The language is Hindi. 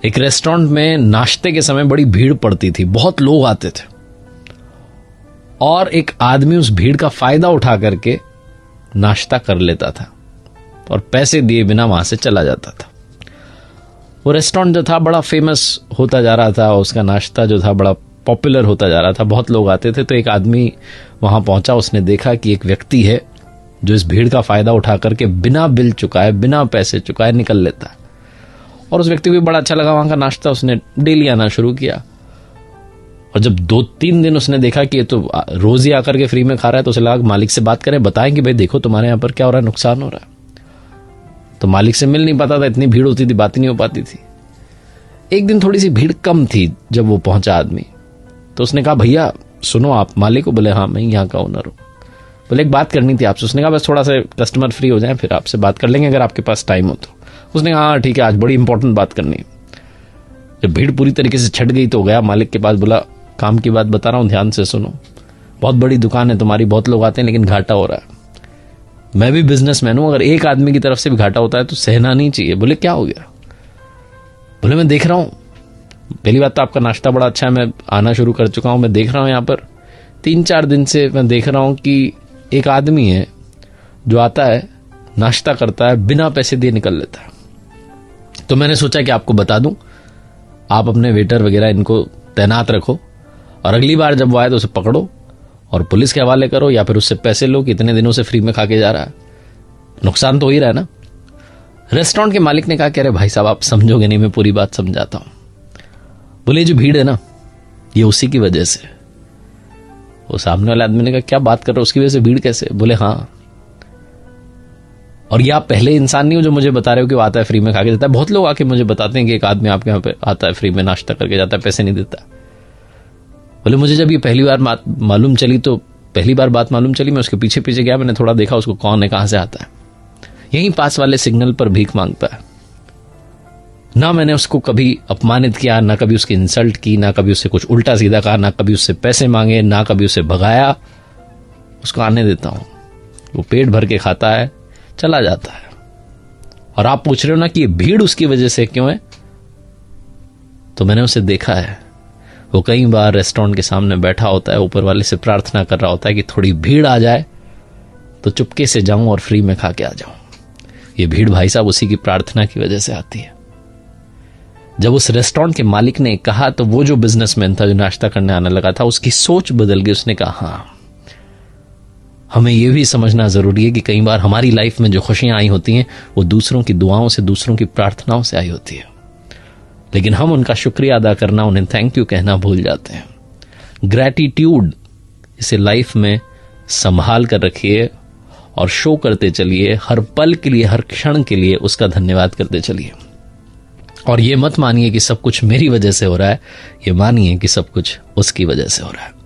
एक रेस्टोरेंट में नाश्ते के समय बड़ी भीड़ पड़ती थी, बहुत लोग आते थे और एक आदमी उस भीड़ का फायदा उठा करके नाश्ता कर लेता था और पैसे दिए बिना वहां से चला जाता था। वो रेस्टोरेंट जो था बड़ा फेमस होता जा रहा था, उसका नाश्ता जो था बड़ा पॉपुलर होता जा रहा था, बहुत लोग आते थे। तो एक आदमी वहां पहुंचा, उसने देखा कि एक व्यक्ति है जो इस भीड़ का फायदा उठा करके बिना बिल चुकाए, बिना पैसे चुकाए निकल लेता है। और उस व्यक्ति को भी बड़ा अच्छा लगा वहां का नाश्ता, उसने डेली आना शुरू किया। और जब 2-3 दिन उसने देखा कि ये तो रोज ही आकर के फ्री में खा रहा है, तो उसे लगा मालिक से बात करें, बताएं कि भाई देखो तुम्हारे यहां पर क्या हो रहा है, नुकसान हो रहा है। तो मालिक से मिल नहीं पाता था, इतनी भीड़ होती थी, बात ही नहीं हो पाती थी। एक दिन थोड़ी सी भीड़ कम थी, जब वो पहुंचा आदमी, तो उसने कहा भैया सुनो, आप मालिक को? बोले हाँ मैं यहाँ का ओनर हूं। बोले एक बात करनी थी आपसे। उसने कहा बस थोड़ा सा कस्टमर फ्री हो जाए फिर आपसे बात कर लेंगे, अगर आपके पास टाइम हो तो। उसने कहा हाँ ठीक है, आज बड़ी इंपॉर्टेंट बात करनी है। जब भीड़ पूरी तरीके से छट गई तो गया मालिक के पास, बोला काम की बात बता रहा हूं, ध्यान से सुनो। बहुत बड़ी दुकान है तुम्हारी, बहुत लोग आते हैं, लेकिन घाटा हो रहा है। मैं भी बिजनेसमैन हूं, अगर एक आदमी की तरफ से भी घाटा होता है तो सहना नहीं चाहिए। बोले क्या हो गया? बोले मैं देख रहा हूं, पहली बात तो आपका नाश्ता बड़ा अच्छा है, मैं आना शुरू कर चुका हूं, मैं देख रहा हूं यहां पर 3-4 दिन से मैं देख रहा हूं कि एक आदमी है जो आता है, नाश्ता करता है, बिना पैसे दिए निकल लेता है। तो मैंने सोचा कि आपको बता दूं, आप अपने वेटर वगैरह इनको तैनात रखो और अगली बार जब वो आए तो उसे पकड़ो और पुलिस के हवाले करो, या फिर उससे पैसे लो कि इतने दिनों से फ्री में खा के जा रहा है, नुकसान तो हो ही रहा है ना। रेस्टोरेंट के मालिक ने कहा कि अरे भाई साहब आप समझोगे नहीं, मैं पूरी बात समझाता हूं। बोले जो भीड़ है ना, ये उसी की वजह से। वो सामने वाले आदमी ने कहा क्या बात कर रहे हो, उसकी वजह से भीड़ कैसे? बोले हाँ, और ये आप पहले इंसान नहीं हो जो मुझे बता रहे हो कि वो आता है फ्री में खा के जाता है। बहुत लोग आके मुझे बताते हैं कि एक आदमी आपके यहाँ पे आता है, फ्री में नाश्ता करके जाता है, पैसे नहीं देता। बोले मुझे जब ये पहली बार मालूम चली, तो पहली बार बात मालूम चली, मैं उसके पीछे पीछे गया, मैंने थोड़ा देखा उसको कौन है, कहां से आता है। यहीं पास वाले सिग्नल पर भीख मांगता है। ना मैंने उसको कभी अपमानित किया, ना कभी उसकी इंसल्ट की, ना कभी उससे कुछ उल्टा सीधा कहा, ना कभी उससे पैसे मांगे, ना कभी उसे भगाया। उसको आने देता हूं, वो पेट भर के खाता है, चला जाता है। और आप पूछ रहे हो ना कि ये भीड़ उसकी वजह से क्यों है, तो मैंने उसे देखा है, वो कई बार रेस्टोरेंट के सामने बैठा होता है, ऊपर वाले से प्रार्थना कर रहा होता है कि थोड़ी भीड़ आ जाए तो चुपके से जाऊं और फ्री में खा के आ जाऊं। ये भीड़ भाई साहब उसी की प्रार्थना की वजह से आती है। जब उस रेस्टोरेंट के मालिक ने कहा, तो वो जो बिजनेसमैन था जो नाश्ता करने आने लगा था, उसकी सोच बदल गई। उसने कहा हाँ, हमें यह भी समझना जरूरी है कि कई बार हमारी लाइफ में जो खुशियां आई होती हैं वो दूसरों की दुआओं से, दूसरों की प्रार्थनाओं से आई होती है, लेकिन हम उनका शुक्रिया अदा करना, उन्हें थैंक यू कहना भूल जाते हैं। ग्रैटिट्यूड, इसे लाइफ में संभाल कर रखिए और शो करते चलिए, हर पल के लिए, हर क्षण के लिए उसका धन्यवाद करते चलिए। और ये मत मानिए कि सब कुछ मेरी वजह से हो रहा है, ये मानिए कि सब कुछ उसकी वजह से हो रहा है।